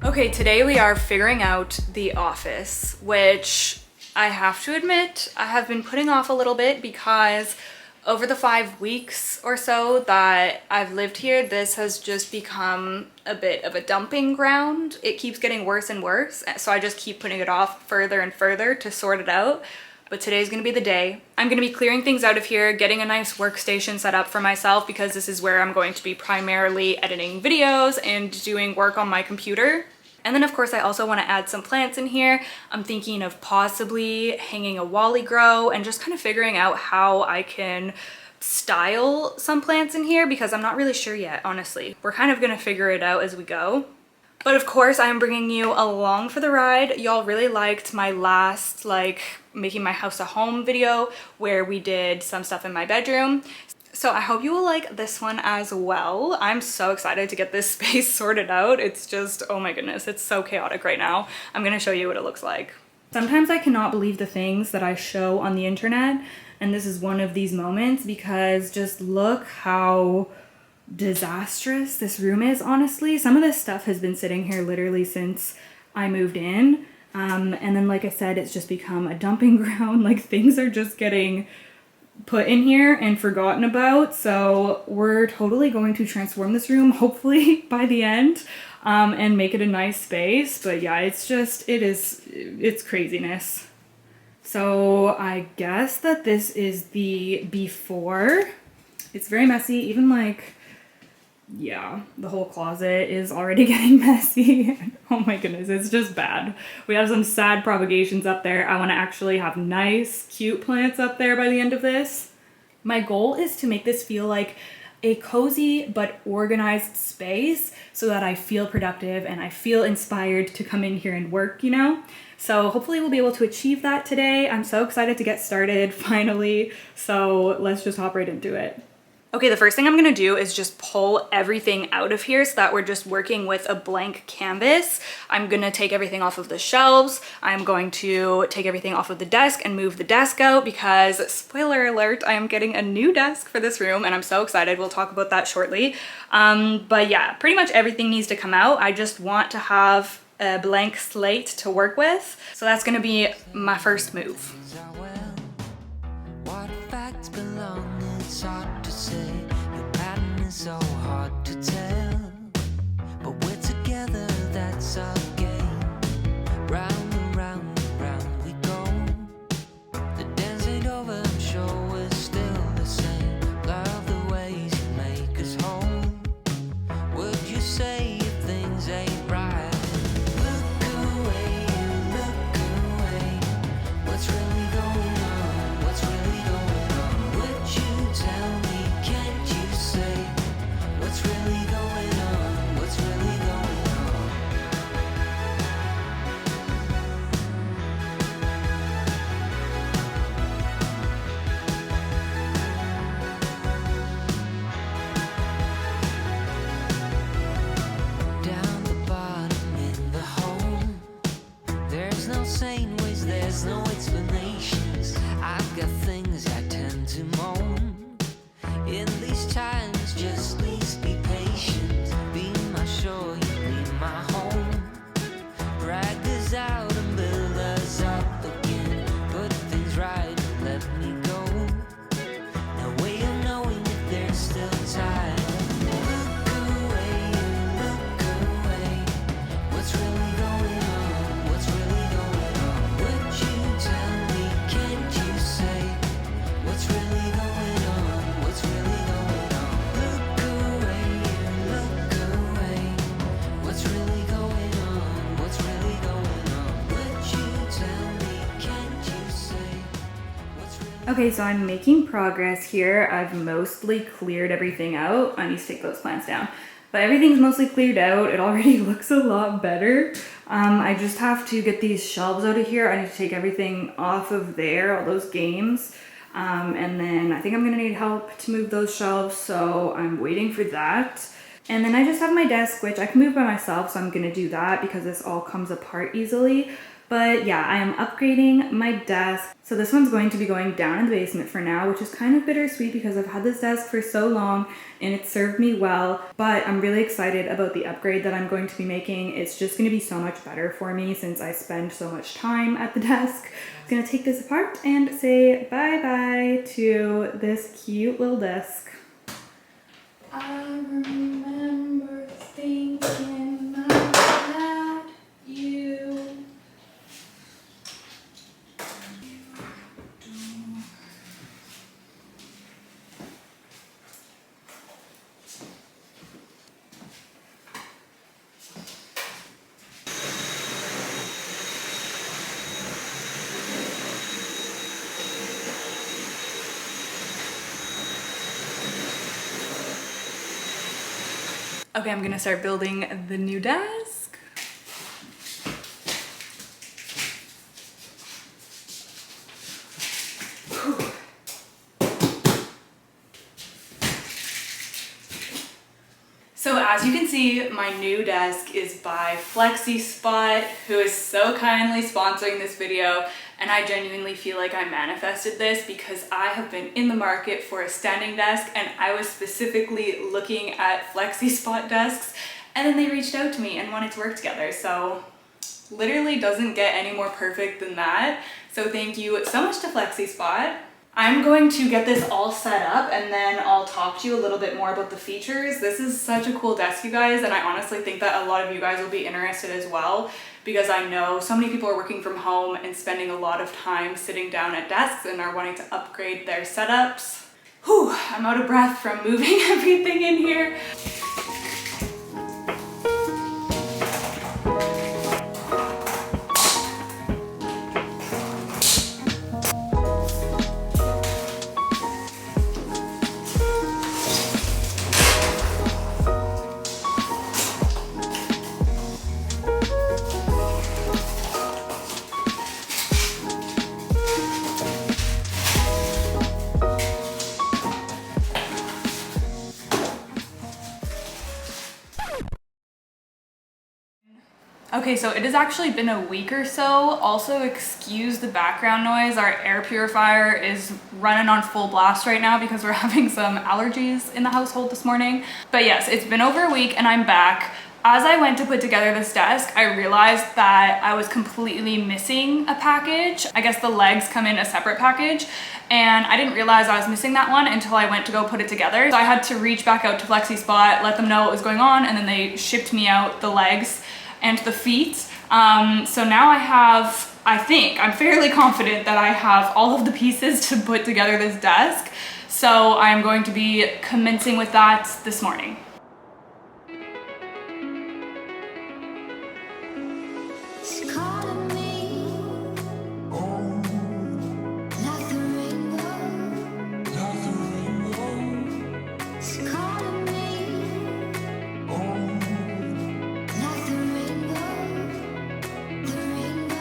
Okay, today we are figuring out the office, which I have to admit I have been putting off a little bit because over the 5 weeks or so that I've lived here, this has just become a bit of a dumping ground. It keeps getting worse and worse, so I just keep putting it off further and further to sort it out. But today's gonna be the day. I'm gonna be clearing things out of here, getting a nice workstation set up for myself because this is where I'm going to be primarily editing videos and doing work on my computer. And then of course I also want to add some plants in here. I'm thinking of possibly hanging a wally grow and just kind of figuring out how I can style some plants in here because I'm not really sure yet, honestly. We're kind of gonna figure it out as we go. But of course I'm bringing you along for the ride. Y'all really liked my last making my house a home video where we did some stuff in my bedroom. So I hope you will like this one as well. I'm so excited to get this space sorted out. It's just, oh my goodness, it's so chaotic right now. I'm gonna show you what it looks like. Sometimes I cannot believe the things that I show on the internet, and this is one of these moments because just look how disastrous this room is, honestly. Some of this stuff has been sitting here literally since I moved in. And then, like I said, it's just become a dumping ground. Like, things are just getting put in here and forgotten about. So we're totally going to transform this room, hopefully by the end, and make it a nice space. But yeah, it's craziness. So I guess that this is the before. It's very messy, even yeah, the whole closet is already getting messy. Oh my goodness, it's just bad. We have some sad propagations up there. I want to actually have nice, cute plants up there by the end of this. My goal is to make this feel like a cozy but organized space so that I feel productive and I feel inspired to come in here and work, you know? So hopefully we'll be able to achieve that today. I'm so excited to get started finally. So let's just hop right into it. Okay, the first thing I'm gonna do is just pull everything out of here so that we're just working with a blank canvas. I'm gonna take everything off of the shelves. I'm going to take everything off of the desk and move the desk out because, spoiler alert, I am getting a new desk for this room and I'm so excited. We'll talk about that shortly. But yeah, pretty much everything needs to come out. I just want to have a blank slate to work with. So that's gonna be my first move. So hard to tell, but we're together, that's our game. Round and round and round we go. The dance ain't over, I'm sure we're still the same. Love the ways you make us whole. Would you say if things ain't right? Look away, what's really going on? What's really going on? Would you tell me, can't you say what's really going on? What's really going on? Down the bottom in the home, there's no sane ways, there's no explanations. I've got things I tend to moan. In these times, just please be patient. Be my shore, you be my home. Drag us out and build us up again. Put things right, let me go. No way of knowing if there's still time. Look away, what's really going on? What's really going on? Would you tell me, can't you say what's really going on? What's really going on? Look away, what's really going on? What's really going on? Would you tell me, can't you say what's really... Okay, so I'm making progress here. I've mostly cleared everything out. I need to take those plants down. But everything's mostly cleared out. It already looks a lot better. I just have to get these shelves out of here. I need to take everything off of there, all those games. And then I think I'm gonna need help to move those shelves, so I'm waiting for that. And then I just have my desk, which I can move by myself, so I'm gonna do that because this all comes apart easily. But yeah, I am upgrading my desk. So this one's going to be going down in the basement for now, which is kind of bittersweet because I've had this desk for so long and it served me well. But I'm really excited about the upgrade that I'm going to be making. It's just going to be so much better for me since I spend so much time at the desk. I'm gonna take this apart and say bye-bye to this cute little desk. I remember thinking I had you. Okay, I'm gonna start building the new desk. Whew. So as you can see, my new desk is by FlexiSpot, who is so kindly sponsoring this video. And I genuinely feel like I manifested this because I have been in the market for a standing desk and I was specifically looking at FlexiSpot desks, and then they reached out to me and wanted to work together. So literally doesn't get any more perfect than that. So thank you so much to FlexiSpot. I'm going to get this all set up and then I'll talk to you a little bit more about the features. This is such a cool desk, you guys, and I honestly think that a lot of you guys will be interested as well, because I know so many people are working from home and spending a lot of time sitting down at desks and are wanting to upgrade their setups. Whew, I'm out of breath from moving everything in here. Okay, so it has actually been a week or so. Also, excuse the background noise. Our air purifier is running on full blast right now because we're having some allergies in the household this morning. But yes, it's been over a week and I'm back. As I went to put together this desk, I realized that I was completely missing a package. I guess the legs come in a separate package, and I didn't realize I was missing that one until I went to go put it together. So I had to reach back out to FlexiSpot, let them know what was going on, and then they shipped me out the legs and the feet. So now I'm fairly confident that I have all of the pieces to put together this desk. So I'm going to be commencing with that this morning. She's calling me, like the rainbow. She's calling me, like the rainbow, the rainbow.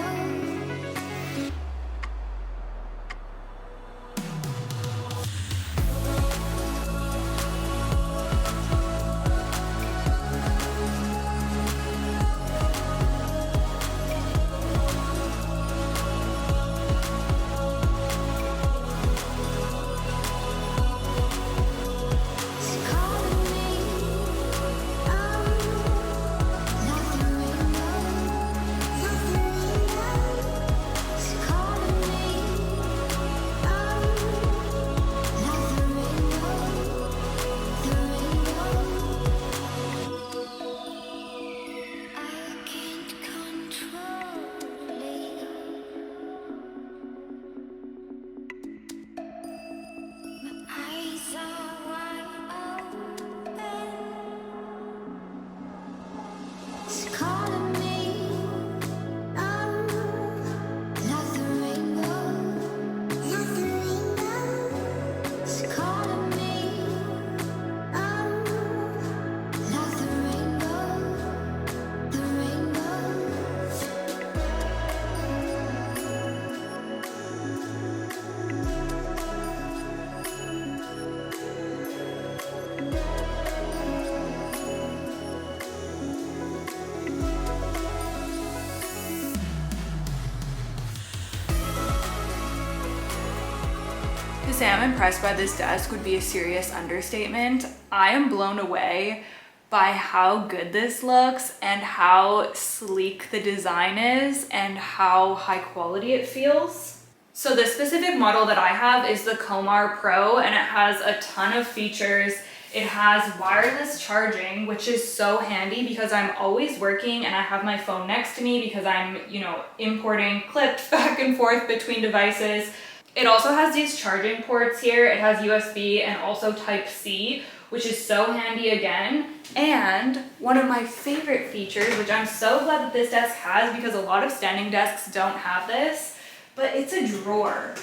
To say I'm impressed by this desk would be a serious understatement. I am blown away by how good this looks and how sleek the design is and how high quality it feels. So this specific model that I have is the Komar Pro, and it has a ton of features. It has wireless charging, which is so handy because I'm always working and I have my phone next to me because I'm, importing clips back and forth between devices. It also has these charging ports here. It has USB and also Type-C, which is so handy again. And one of my favorite features, which I'm so glad that this desk has because a lot of standing desks don't have this, but it's a drawer.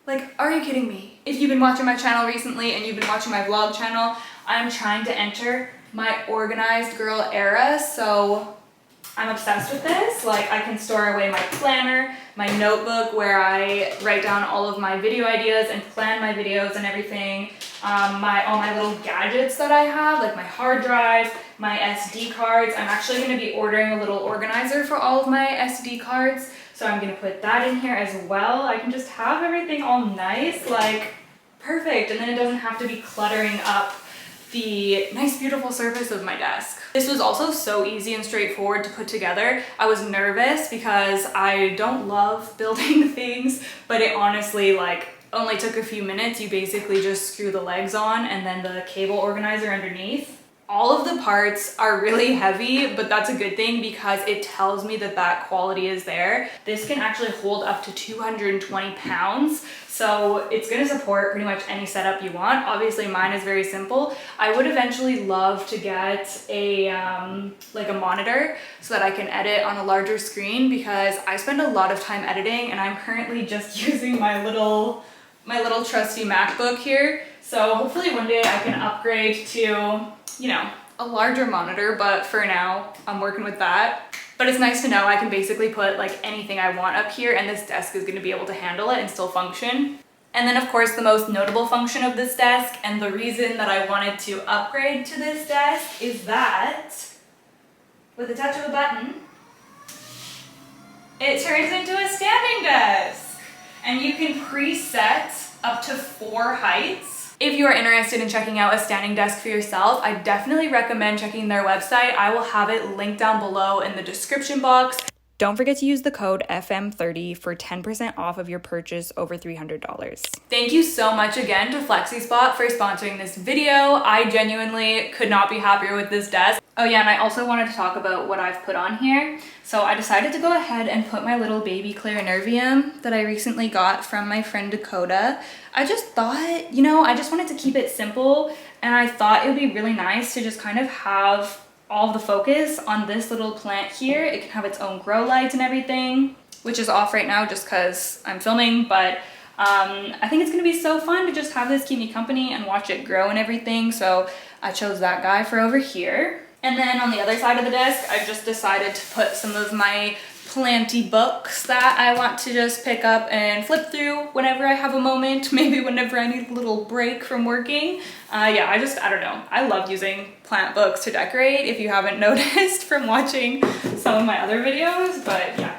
Like, are you kidding me? If you've been watching my channel recently and you've been watching my vlog channel, I'm trying to enter my organized girl era, so I'm obsessed with this. Like, I can store away my planner, my notebook where I write down all of my video ideas and plan my videos and everything. All my little gadgets that I have, like my hard drive, my SD cards. I'm actually going to be ordering a little organizer for all of my SD cards, so I'm going to put that in here as well. I can just have everything all nice, like perfect, and then it doesn't have to be cluttering up the nice beautiful surface of my desk. This was also so easy and straightforward to put together. I was nervous because I don't love building things, but it honestly only took a few minutes. You basically just screw the legs on and then the cable organizer underneath. All of the parts are really heavy, but that's a good thing because it tells me that that quality is there. This can actually hold up to 220 pounds. So it's gonna support pretty much any setup you want. Obviously mine is very simple. I would eventually love to get a monitor so that I can edit on a larger screen because I spend a lot of time editing and I'm currently just using my little trusty MacBook here. So hopefully one day I can upgrade to, a larger monitor, but for now I'm working with that. But it's nice to know I can basically put anything I want up here and this desk is gonna be able to handle it and still function. And then of course the most notable function of this desk and the reason that I wanted to upgrade to this desk is that with a touch of a button, it turns into a standing desk. And you can preset up to 4 heights. If you are interested in checking out a standing desk for yourself, I definitely recommend checking their website. I will have it linked down below in the description box. Don't forget to use the code FM30 for 10% off of your purchase over $300. Thank you so much again to FlexiSpot for sponsoring this video. I genuinely could not be happier with this desk. Oh yeah, and I also wanted to talk about what I've put on here. So I decided to go ahead and put my little baby clarinervium that I recently got from my friend Dakota. I just thought, I just wanted to keep it simple, and I thought it would be really nice to just kind of have all of the focus on this little plant here. It can have its own grow lights and everything, which is off right now just because I'm filming, but I think it's gonna be so fun to just have this keep me company and watch it grow and everything. So I chose that guy for over here. And then on the other side of the desk, I've just decided to put some of my PLANTY books that I want to just pick up and flip through whenever I have a moment, maybe whenever I need a little break from working. Yeah, I don't know. I love using plant books to decorate, if you haven't noticed from watching some of my other videos, but yeah.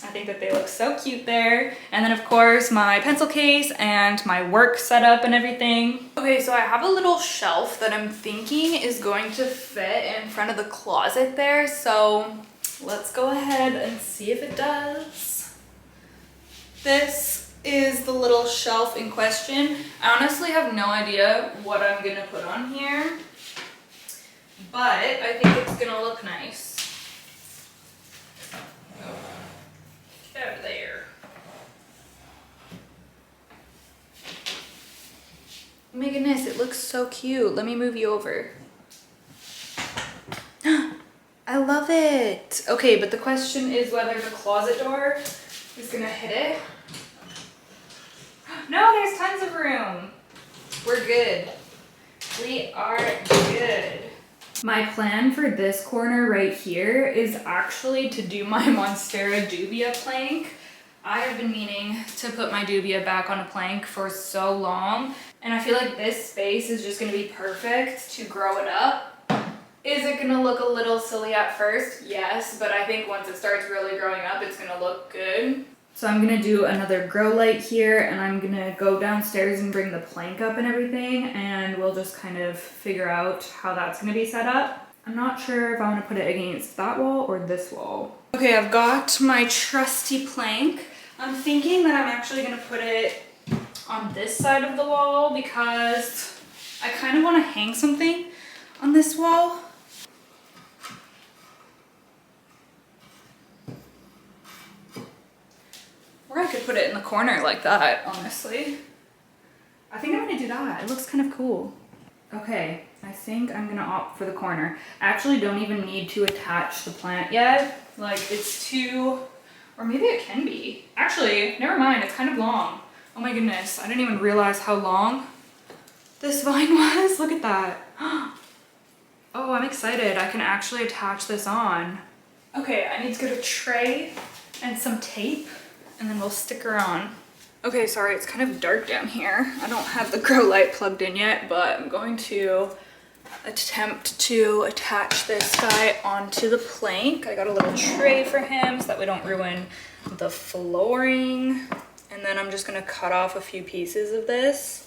I think that they look so cute there. And then of course my pencil case and my work setup and everything. Okay, so I have a little shelf that I'm thinking is going to fit in front of the closet there. So let's go ahead and see if it does. This is the little shelf in question. I honestly have no idea what I'm gonna put on here, but I think it's gonna look nice. Over there. Oh my goodness, it looks so cute. Let me move you over. I love it. Okay, but the question is whether the closet door is gonna hit it. No, there's tons of room. We're good. We are good. My plan for this corner right here is actually to do my Monstera dubia plank. I have been meaning to put my dubia back on a plank for so long, and I feel like this space is just gonna be perfect to grow it up. Is it gonna look a little silly at first? Yes, but I think once it starts really growing up, it's gonna look good. So I'm gonna do another grow light here, and I'm gonna go downstairs and bring the plank up and everything, and we'll just kind of figure out how that's gonna be set up. I'm not sure if I wanna put it against that wall or this wall. Okay, I've got my trusty plank. I'm thinking that I'm actually gonna put it on this side of the wall because I kind of wanna hang something on this wall. Or I could put it in the corner like that, honestly. I think I'm gonna do that. It looks kind of cool. Okay, I think I'm gonna opt for the corner. I actually don't even need to attach the plant yet. Like, it's too, or maybe it can be. Actually, never mind, it's kind of long. Oh my goodness, I didn't even realize how long this vine was. Look at that. Oh, I'm excited. I can actually attach this on. Okay, I need to get a tray and some tape, and then we'll stick her on. Okay, sorry, it's kind of dark down here. I don't have the grow light plugged in yet, but I'm going to attempt to attach this guy onto the plank. I got a little tray for him so that we don't ruin the flooring. And then I'm just gonna cut off a few pieces of this.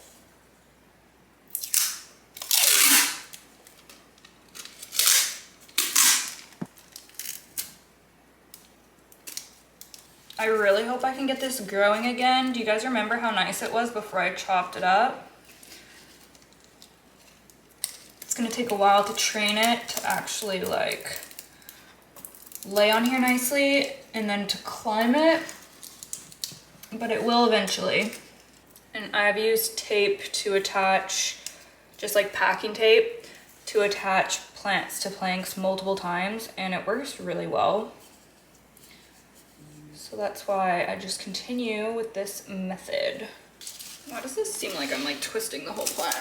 I really hope I can get this growing again. Do you guys remember how nice it was before I chopped it up? It's gonna take a while to train it to actually like lay on here nicely and then to climb it, but it will eventually. And I've used tape to attach, just like packing tape, to attach plants to planks multiple times, and it works really well. So that's why I just continue with this method. Why does this seem like I'm like twisting the whole plant?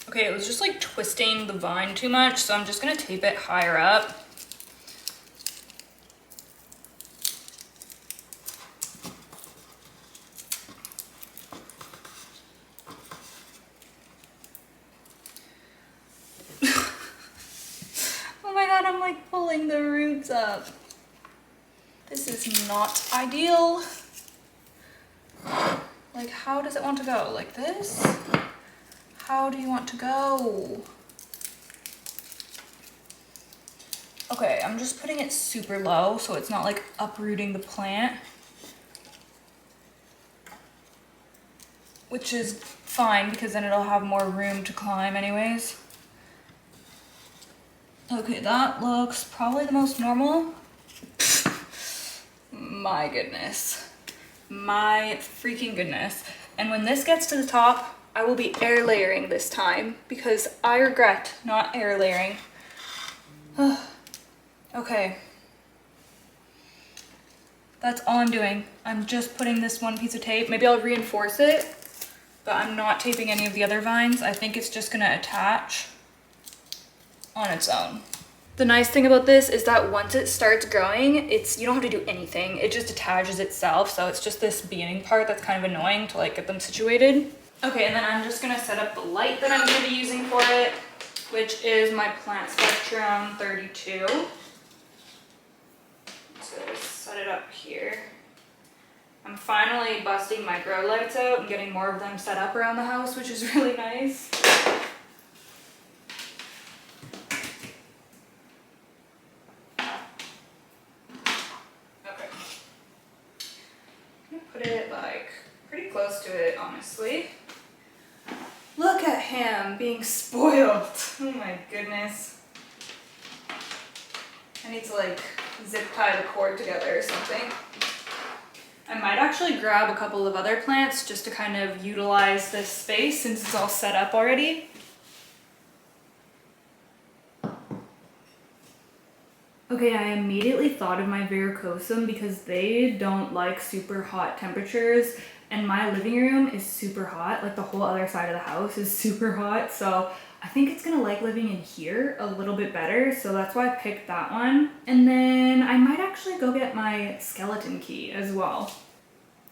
Okay, it was just like twisting the vine too much, so I'm just gonna tape it higher up. Oh my god, I'm like pulling the roots up. This is not ideal. Like, how does it want to go? Like this? How do you want to go? Okay, I'm just putting it super low so it's not like uprooting the plant. Which is fine because then it'll have more room to climb anyways. Okay, that looks probably the most normal. My goodness. My freaking goodness. And when this gets to the top, I will be air layering this time because I regret not air layering. Okay. That's all I'm doing. I'm just putting this one piece of tape. Maybe I'll reinforce it, but I'm not taping any of the other vines. I think it's just gonna attach on its own. The nice thing about this is that once it starts growing, you don't have to do anything. It just attaches itself. So it's just this beginning part that's kind of annoying to like get them situated. Okay, and then I'm just gonna set up the light that I'm gonna be using for it, which is my Plant Spectrum 32. So just set it up here. I'm finally busting my grow lights out and getting more of them set up around the house, which is really nice. Put it like pretty close to it, honestly. Look at him being spoiled. Oh my goodness. I need to like zip tie the cord together or something. I might actually grab a couple of other plants just to kind of utilize this space since it's all set up already. Okay, I immediately thought of my varicosum because they don't like super hot temperatures, and my living room is super hot. Like the whole other side of the house is super hot, so I think it's gonna like living in here a little bit better, so that's why I picked that one. And then I might actually go get my skeleton key as well.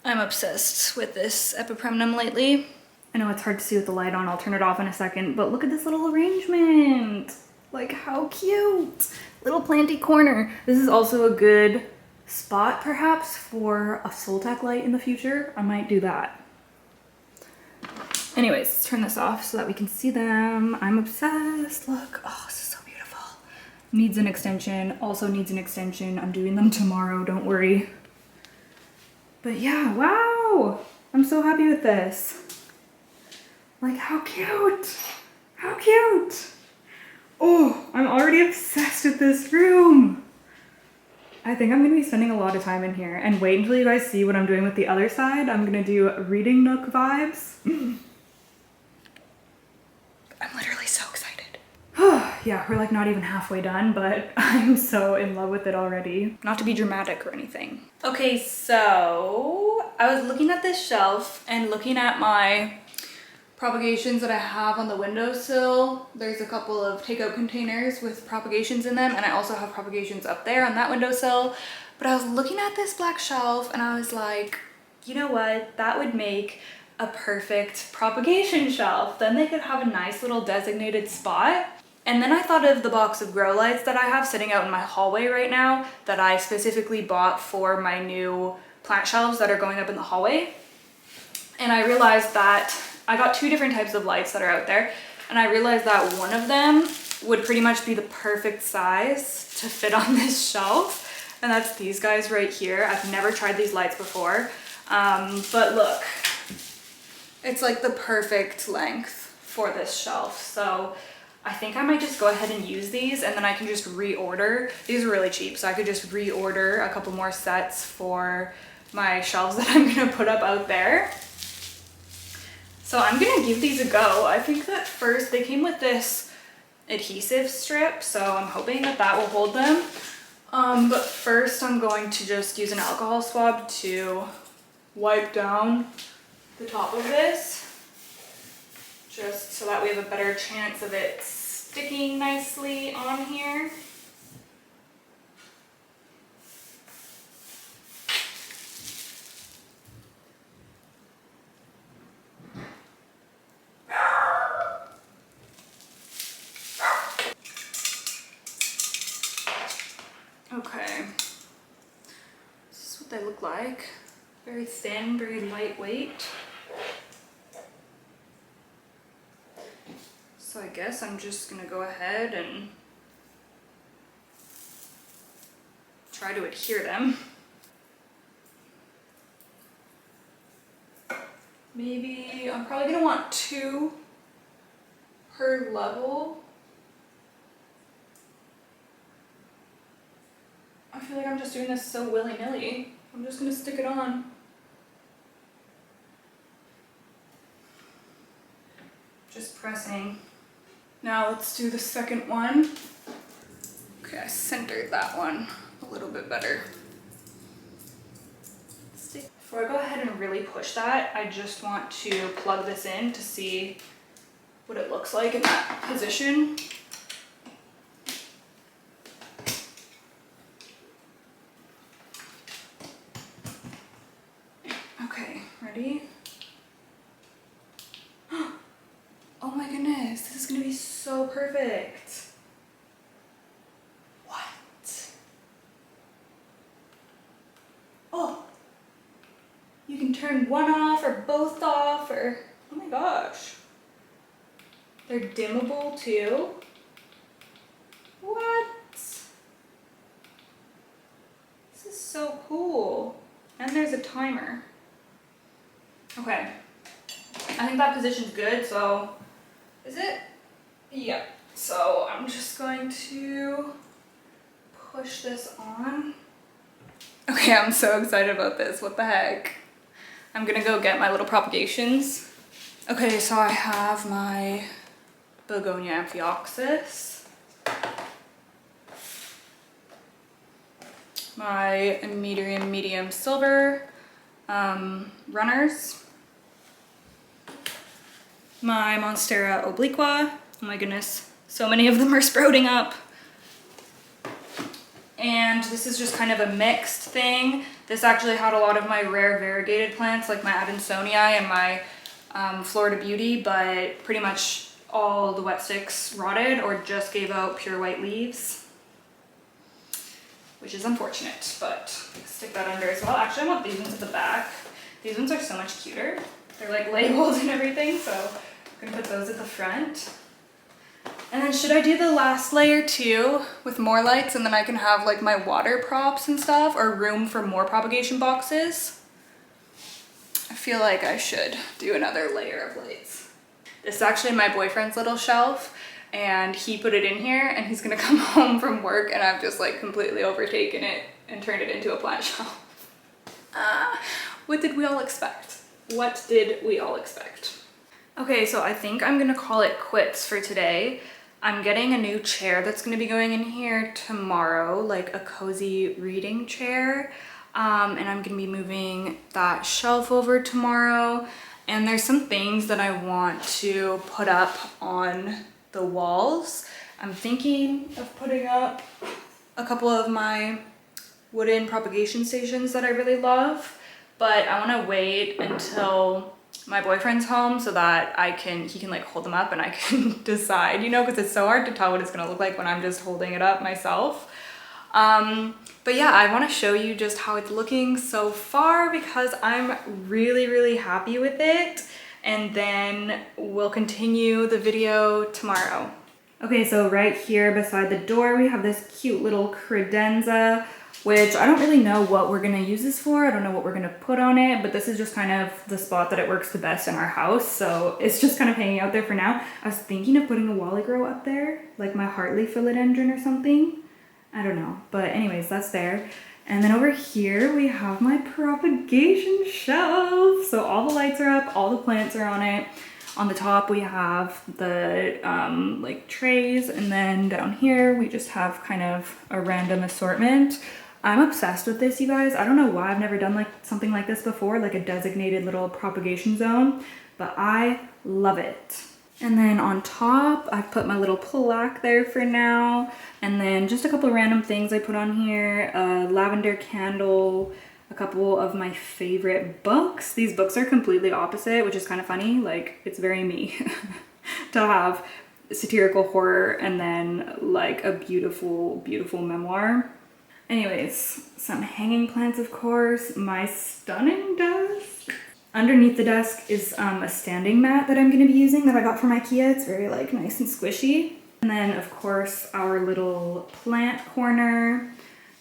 I'm obsessed with this epipremnum lately. I know it's hard to see with the light on, I'll turn it off in a second, but look at this little arrangement. Like, how cute. Little planty corner. This is also a good spot perhaps for a Soltec light in the future. I might do that. Anyways, let's turn this off so that we can see them. I'm obsessed. Look, oh, this is so beautiful. Needs an extension, also needs an extension. I'm doing them tomorrow, don't worry. But yeah, wow. I'm so happy with this. Like, how cute. How cute. Oh, I'm already obsessed with this room. I think I'm gonna be spending a lot of time in here, and wait until you guys see what I'm doing with the other side. I'm gonna do reading nook vibes. I'm literally so excited. Yeah, we're like not even halfway done, but I'm so in love with it already. Not to be dramatic or anything. Okay, so I was looking at this shelf and looking at my propagations that I have on the windowsill. There's a couple of takeout containers with propagations in them, and I also have propagations up there on that windowsill. But I was looking at this black shelf and I was like, you know what? That would make a perfect propagation shelf. Then they could have a nice little designated spot. And then I thought of the box of grow lights that I have sitting out in my hallway right now that I specifically bought for my new plant shelves that are going up in the hallway. And I realized that I got two different types of lights that are out there, and I realized that one of them would pretty much be the perfect size to fit on this shelf, and that's these guys right here. I've never tried these lights before, but look, it's like the perfect length for this shelf. So I think I might just go ahead and use these, and then I can just reorder. These are really cheap, so I could just reorder a couple more sets for my shelves that I'm gonna put up out there. So I'm gonna give these a go. I think that first they came with this adhesive strip, so I'm hoping that that will hold them. But first I'm going to just use an alcohol swab to wipe down the top of this, just so that we have a better chance of it sticking nicely on here. Okay, this is what they look like. Very thin, very lightweight. So I guess I'm just gonna go ahead and try to adhere them. Maybe, I'm probably gonna want 2 per level. I feel like I'm just doing this so willy-nilly. I'm just gonna stick it on. Just pressing. Now let's do the second one. Okay, I centered that one a little bit better. Before I go ahead and really push that, I just want to plug this in to see what it looks like in that position. Okay, ready? Oh my goodness, this is gonna be so perfect. What? Oh, you can turn one off or both off, or, oh my gosh. They're dimmable too. What? This is so cool. And there's a timer. Okay, I think that position's good, so is it? Yeah. So I'm just going to push this on. Okay, I'm so excited about this. What the heck? I'm gonna go get my little propagations. Okay, so I have my Begonia Amphioxus, my medium silver runners, my Monstera obliqua. Oh my goodness, so many of them are sprouting up. And this is just kind of a mixed thing. This actually had a lot of my rare variegated plants like my Adansonii and my Florida Beauty, but pretty much all the wet sticks rotted or just gave out pure white leaves. which is unfortunate, but stick that under as well. Actually, I want these ones at the back. These ones are so much cuter. They're like labeled and everything, so I'm gonna put those at the front. And then should I do the last layer too with more lights, and then I can have like my water props and stuff, or room for more propagation boxes? I feel like I should do another layer of lights. This is actually my boyfriend's little shelf, and he put it in here, and he's gonna come home from work, and I've just like completely overtaken it and turned it into a plant shelf. What did we all expect? What did we all expect? Okay, so I think I'm gonna call it quits for today. I'm getting a new chair that's gonna be going in here tomorrow, like a cozy reading chair. And I'm gonna be moving that shelf over tomorrow. And there's some things that I want to put up on the walls. I'm thinking of putting up a couple of my wooden propagation stations that I really love, but I wanna wait until my boyfriend's home so that he can like hold them up and I can decide, you know, because it's so hard to tell what it's gonna look like when I'm just holding it up myself. But yeah, I want to show you just how it's looking so far because I'm really, really happy with it. And then we'll continue the video tomorrow. Okay, so right here beside the door, we have this cute little credenza, which I don't really know what we're gonna use this for. I don't know what we're gonna put on it, but this is just kind of the spot that it works the best in our house. So it's just kind of hanging out there for now. I was thinking of putting a Wally Grow up there, like my Hartley philodendron or something. I don't know, but anyways, that's there. And then over here, we have my propagation shelf. So all the lights are up, all the plants are on it. On the top, we have the like trays, and then down here, we just have kind of a random assortment. I'm obsessed with this, you guys. I don't know why I've never done like something like this before, like a designated little propagation zone, but I love it. And then on top, I've put my little plaque there for now. And then just a couple of random things I put on here. A lavender candle, a couple of my favorite books. These books are completely opposite, which is kind of funny. Like, it's very me to have satirical horror and then like a beautiful, beautiful memoir. Anyways, some hanging plants, of course. My stunning desk. Underneath the desk is a standing mat that I'm going to be using that I got from IKEA. It's very like nice and squishy. And then of course our little plant corner.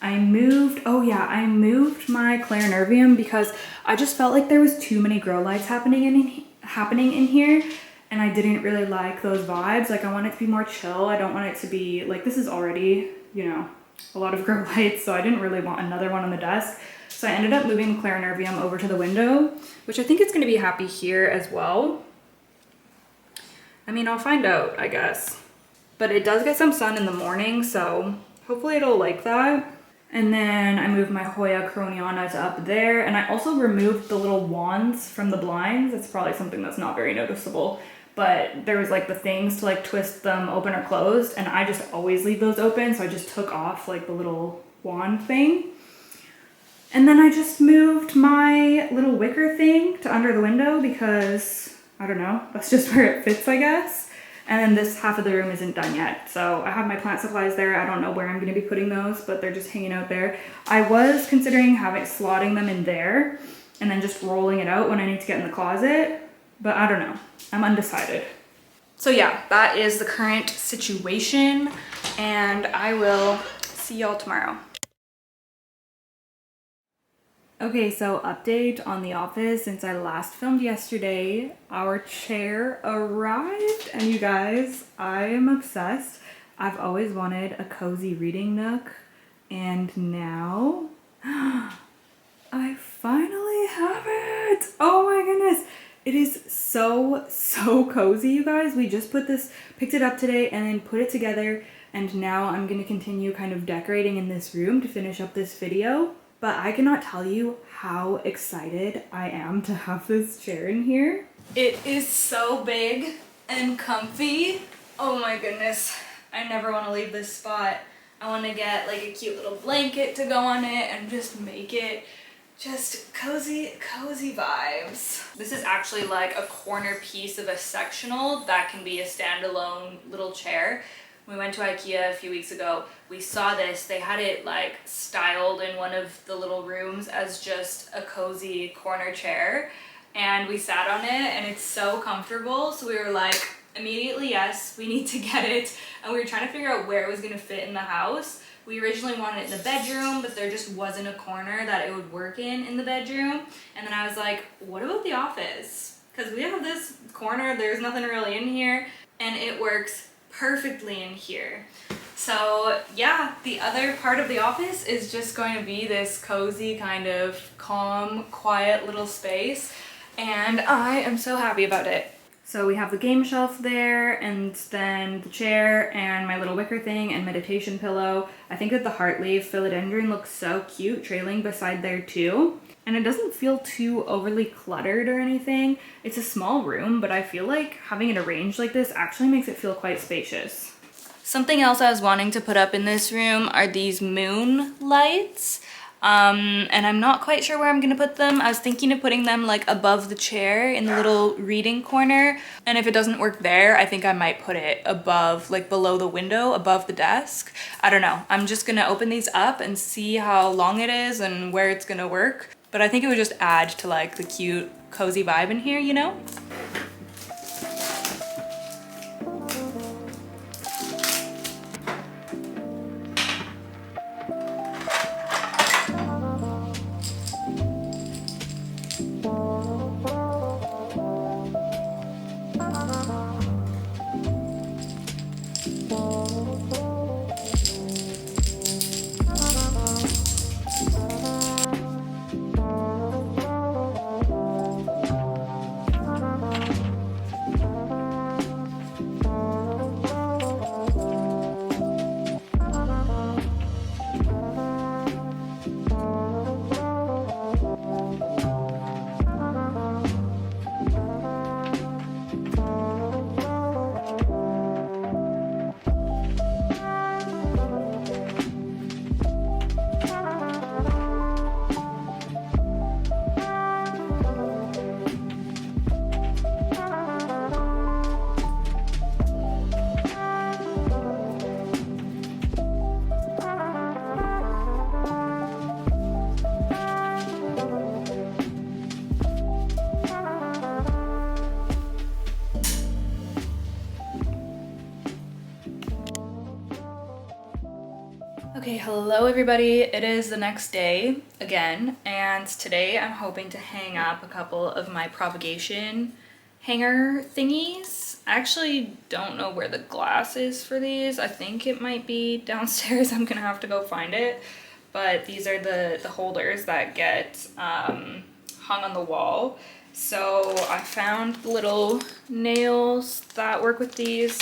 I moved my clarinervium because I just felt like there was too many grow lights happening in here, and I didn't really like those vibes. Like I want it to be more chill. I don't want it to be like, this is already, you know, a lot of grow lights, so I didn't really want another one on the desk. So I ended up moving the clarinervium over to the window, which I think it's going to be happy here as well. I mean, I'll find out, I guess. But it does get some sun in the morning, so hopefully it'll like that. And then I moved my Hoya Croniana to up there, and I also removed the little wands from the blinds. It's probably something that's not very noticeable, but there was like the things to like twist them open or closed, and I just always leave those open, so I just took off like the little wand thing. And then I just moved my little wicker thing to under the window because, I don't know, that's just where it fits, I guess. And then this half of the room isn't done yet. So I have my plant supplies there. I don't know where I'm going to be putting those, but they're just hanging out there. I was considering slotting them in there and then just rolling it out when I need to get in the closet, but I don't know. I'm undecided. So yeah, that is the current situation, and I will see y'all tomorrow. Okay, so update on the office since I last filmed yesterday. Our chair arrived, and you guys, I am obsessed. I've always wanted a cozy reading nook, and now I finally have it. Oh my goodness. It is so cozy, you guys. We just picked it up today and then put it together, and now I'm gonna continue kind of decorating in this room to finish up this video. But I cannot tell you how excited I am to have this chair in here. It is so big and comfy. Oh my goodness. I never want to leave this spot. I want to get like a cute little blanket to go on it and just make it just cozy vibes. This is actually like a corner piece of a sectional that can be a standalone little chair, we went to IKEA a few weeks ago, we saw this. They had it like styled in one of the little rooms as just a cozy corner chair, and we sat on it and it's so comfortable. So we were like, immediately, yes, we need to get it. And we were trying to figure out where it was gonna fit in the house. We originally wanted it in the bedroom, but there just wasn't a corner that it would work in the bedroom. And then I was like, what about the office? Because we have this corner, there's nothing really in here, and it works perfectly in here. So yeah, the other part of the office is just going to be this cozy kind of calm, quiet little space, and I am so happy about it. So we have the game shelf there, and then the chair and my little wicker thing and meditation pillow. I think that the heart leaf philodendron looks so cute trailing beside there too. And it doesn't feel too overly cluttered or anything. It's a small room, but I feel like having it arranged like this actually makes it feel quite spacious. Something else I was wanting to put up in this room are these moon lights. And I'm not quite sure where I'm gonna put them. I was thinking of putting them like above the chair in the little reading corner. And if it doesn't work there, I think I might put it above, like below the window, above the desk. I don't know. I'm just gonna open these up and see how long it is and where it's gonna work. But I think it would just add to like the cute, cozy vibe in here, you know? Okay, hello everybody. It is the next day again, and today I'm hoping to hang up a couple of my propagation hanger thingies. I actually don't know where the glass is for these. I think it might be downstairs. I'm gonna have to go find it. But these are the holders that get hung on the wall. So I found little nails that work with these,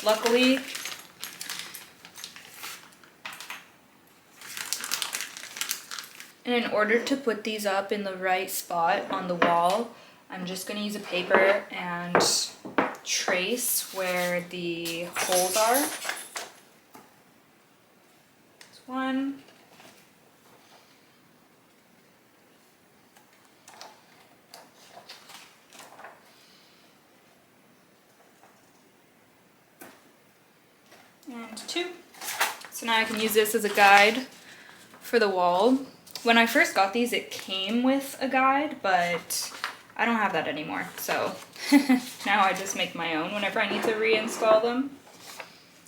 luckily. And in order to put these up in the right spot on the wall, I'm just going to use a paper and trace where the holes are. There's one. And two. So now I can use this as a guide for the wall. When I first got these, it came with a guide, but I don't have that anymore. So now I just make my own whenever I need to reinstall them.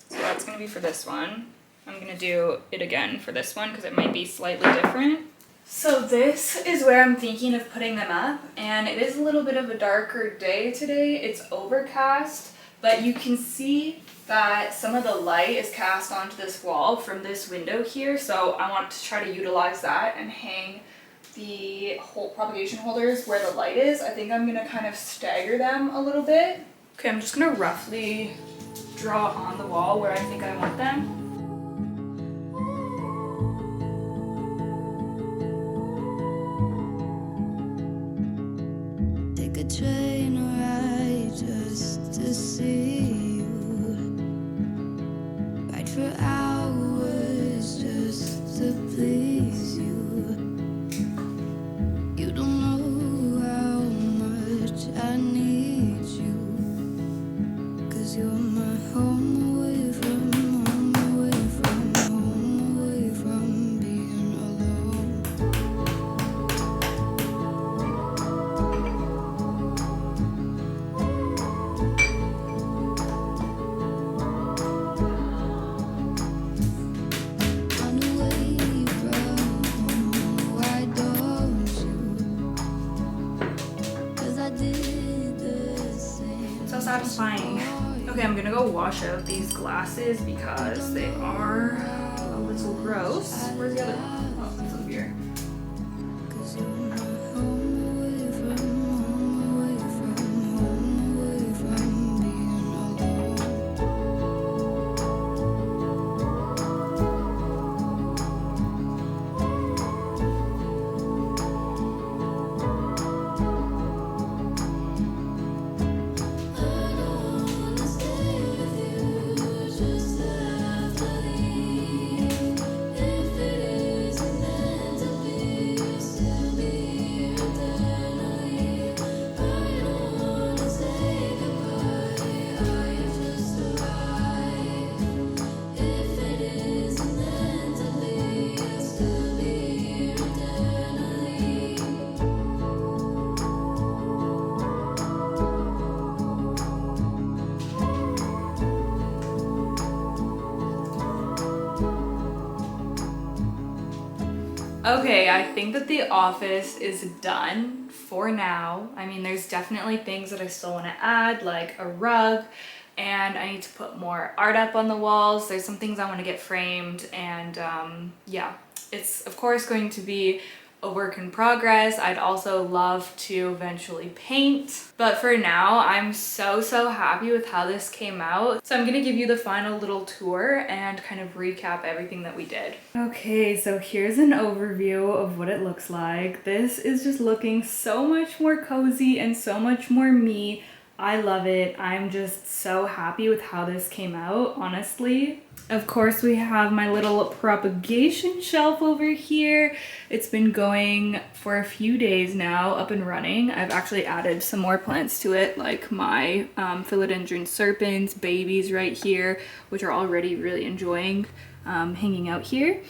So that's gonna be for this one. I'm gonna do it again for this one because it might be slightly different. So this is where I'm thinking of putting them up, and it is a little bit of a darker day today. It's overcast, but you can see that some of the light is cast onto this wall from this window here, so I want to try to utilize that and hang the whole propagation holders where the light is. I think I'm gonna kind of stagger them a little bit. Okay, I'm just gonna roughly draw on the wall where I think I want them. Take a train ride just to see for hours just to please you. You don't know how much I need you, 'cause you're my home away from go wash out these glasses because they are a little gross. Where's the other one? Oh, it's over here. Okay, I think that the office is done for now. I mean, there's definitely things that I still want to add, like a rug, and I need to put more art up on the walls. There's some things I want to get framed, and yeah, it's of course going to be a work in progress. I'd also love to eventually paint, but for now I'm so happy with how this came out. So I'm gonna give you the final little tour and kind of recap everything that we did. Okay, so here's an overview of what it looks like. This is just looking so much more cozy and so much more me. I love it. I'm just so happy with how this came out, honestly. Of course, we have my little propagation shelf over here. It's been going for a few days now, up and running. I've actually added some more plants to it, like my philodendron serpents, babies right here, which are already really enjoying hanging out here.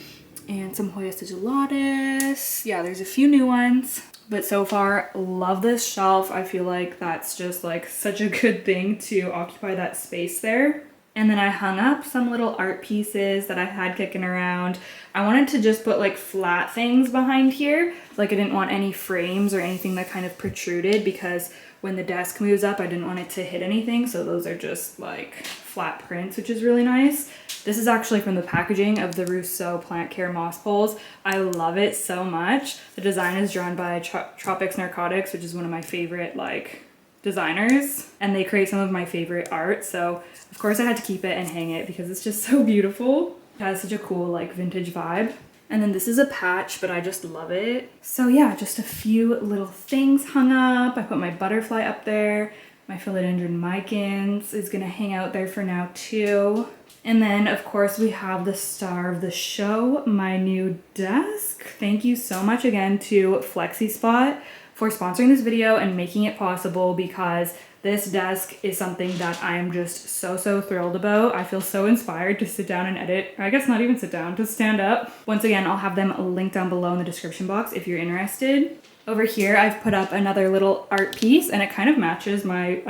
And some Hoya sigillatus. Yeah, there's a few new ones. But so far, love this shelf. I feel like that's just like such a good thing to occupy that space there. And then I hung up some little art pieces that I had kicking around. I wanted to just put like flat things behind here. Like I didn't want any frames or anything that kind of protruded, because when the desk moves up, I didn't want it to hit anything. So those are just like flat prints, which is really nice. This is actually from the packaging of the Rousseau Plant Care Moss Poles. I love it so much. The design is drawn by Tropics Narcotics, which is one of my favorite like designers, and they create some of my favorite art. So of course I had to keep it and hang it because it's just so beautiful. It has such a cool like vintage vibe. And then this is a patch, but I just love it. So yeah, just a few little things hung up. I put my butterfly up there. My philodendron micans is gonna hang out there for now too. And then of course we have the star of the show, my new desk. Thank you so much again to FlexiSpot for sponsoring this video and making it possible, because this desk is something that I am just so thrilled about. I feel so inspired to sit down and edit, or I guess not even sit down, to stand up. Once again, I'll have them linked down below in the description box if you're interested. Over here, I've put up another little art piece, and it kind of matches my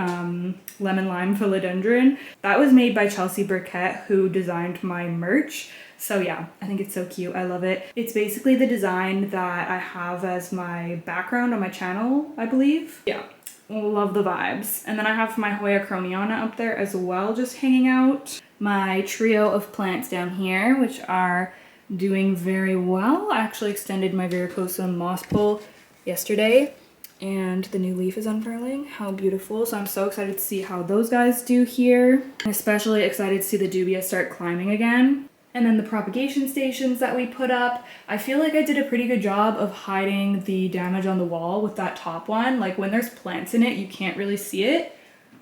lemon lime philodendron. That was made by Chelsea Burkett, who designed my merch. So yeah, I think it's so cute. I love it. It's basically the design that I have as my background on my channel, I believe. Yeah, love the vibes. And then I have my Hoya croniana up there as well, just hanging out. My trio of plants down here, which are doing very well. I actually extended my varicosum moss pole yesterday, and the new leaf is unfurling. How beautiful. So I'm so excited to see how those guys do here. I'm especially excited to see the dubia start climbing again. And then the propagation stations that we put up, I feel like I did a pretty good job of hiding the damage on the wall with that top one. Like when there's plants in it, you can't really see it.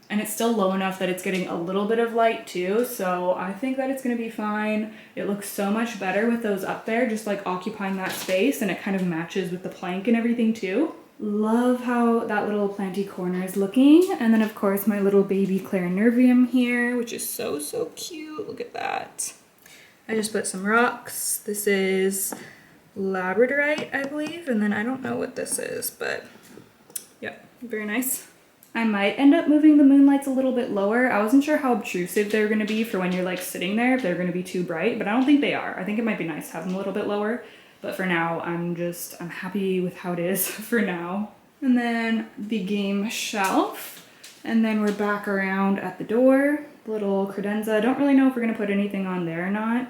And it's still low enough that it's getting a little bit of light too. So I think that it's gonna be fine. It looks so much better with those up there, just like occupying that space, and it kind of matches with the plank and everything too. Love how that little planty corner is looking. And then of course my little baby clarinervium here, which is so cute. Look at that. I just put some rocks. This is labradorite, I believe. And then I don't know what this is, but yeah, very nice. I might end up moving the moonlights a little bit lower. I wasn't sure how obtrusive they're gonna be for when you're like sitting there, if they're gonna be too bright, but I don't think they are. I think it might be nice to have them a little bit lower, but for now, I'm happy with how it is for now. And then the game shelf, and then we're back around at the door. little credenza. I don't really know if we're gonna put anything on there or not.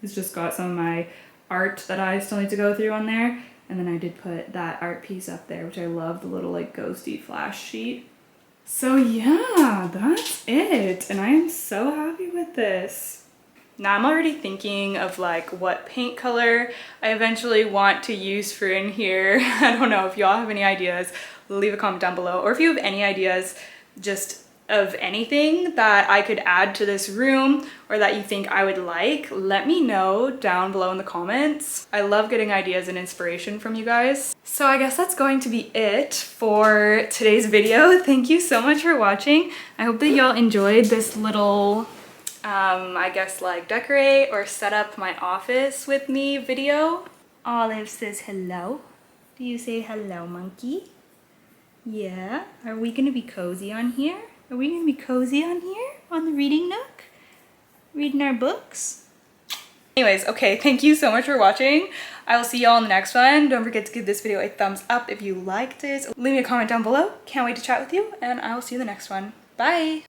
It's just got some of my art that I still need to go through on there. And then I did put that art piece up there, which I love, the little like ghosty flash sheet. So yeah, that's it. And I am so happy with this. Now I'm already thinking of like what paint color I eventually want to use for in here. I don't know if y'all have any ideas, leave a comment down below. Or if you have any ideas just of anything that I could add to this room or that you think I would like, let me know down below in the comments. I love getting ideas and inspiration from you guys. So I guess that's going to be it for today's video. Thank you so much for watching. I hope that y'all enjoyed this little, I guess like decorate or set up my office with me video. Olive says hello. Do you say hello, monkey? Yeah, are we gonna be cozy on here? Are we gonna be cozy on here on the reading nook? Reading our books? Anyways, okay, thank you so much for watching. I will see y'all in the next one. Don't forget to give this video a thumbs up if you liked it. Leave me a comment down below. Can't wait to chat with you, and I will see you in the next one. Bye!